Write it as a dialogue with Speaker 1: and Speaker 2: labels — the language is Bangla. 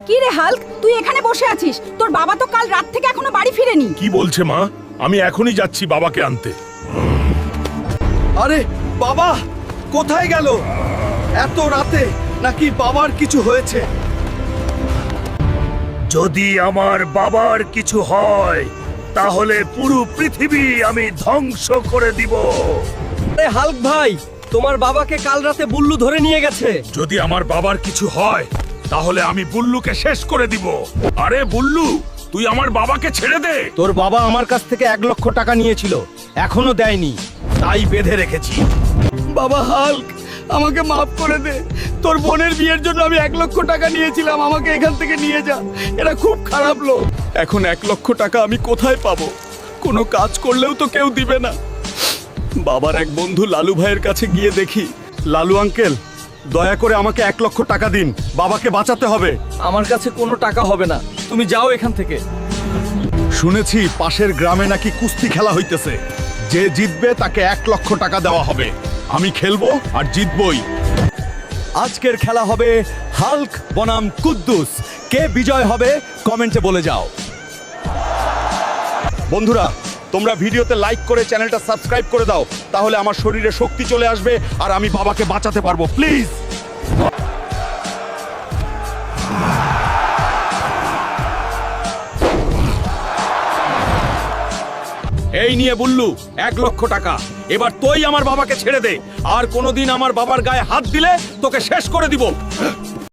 Speaker 1: কি রে হাল্ক, তুই এখানে বসে আছিস? তোর বাবা তো কাল রাত থেকে এখনো বাড়ি ফিরেনি।
Speaker 2: কি বলছে মা? আমি এখনই যাচ্ছি বাবাকে আনতে।
Speaker 3: আরে বাবা কোথায় গেল এত রাতে? নাকি বাবার কিছু হয়েছে?
Speaker 2: যদি আমার বাবার কিছু হয় তাহলে পুরো পৃথিবী আমি ধ্বংস করে দিব।
Speaker 3: আরে হাল্ক ভাই, তোমার বাবাকে কাল রাতে বুল্লু ধরে নিয়ে গেছে।
Speaker 2: যদি আমার বাবার কিছু হয় তাহলে আমি বুল্লুকে শেষ করে দিব। আরে বুল্লু, তুই আমার বাবাকে ছেড়ে দে।
Speaker 3: তোর বাবা আমার কাছ থেকে 1,00,000 টাকা নিয়েছিল, এখনো দেয়নি, তাই বেঁধে রেখেছি। বাবা হাল্ক, আমাকে মাফ করে দে। তোর বোনের বিয়ের জন্য আমি 1,00,000 টাকা নিয়েছিলাম, আমাকে এখান থেকে নিয়ে যা। এরা খুব খারাপ লোক। এখন 1,00,000 টাকা আমি কোথায় পাবো? কোনো কাজ করলেও তো কেউ দিবে না। বাবার এক বন্ধু লালু ভাইয়ের কাছে গিয়ে দেখি। লালু আঙ্কেল, দয়া করে আমাকে 1,00,000 টাকা দিন, বাবাকে বাঁচাতে হবে।
Speaker 4: আমার কাছে কোনো টাকা হবে না, তুমি যাও এখান থেকে।
Speaker 3: শুনেছি পাশের গ্রামে নাকি কুস্তি খেলা হইতেছে, যে জিতবে তাকে 1,00,000 টাকা দেওয়া হবে। আমি খেলবো আর জিতবই। আজকের খেলা হবে হাল্ক বনাম কুদ্দুস। কে বিজয় হবে কমেন্টে বলে যাও। বন্ধুরা, তোমরা ভিডিওতে লাইক করে চ্যানেলটা সাবস্ক্রাইব করে দাও, তাহলে আমার শরীরে শক্তি চলে আসবে আর আমি বাবাকে বাঁচাতে পারবো। প্লিজ। এই নিয়ে বুল্লু 1,00,000 টাকা। এবার তুই আমার বাবাকে ছেড়ে দে, আর কোনোদিন আমার বাবার গায়ে হাত দিলে তোকে শেষ করে দিব।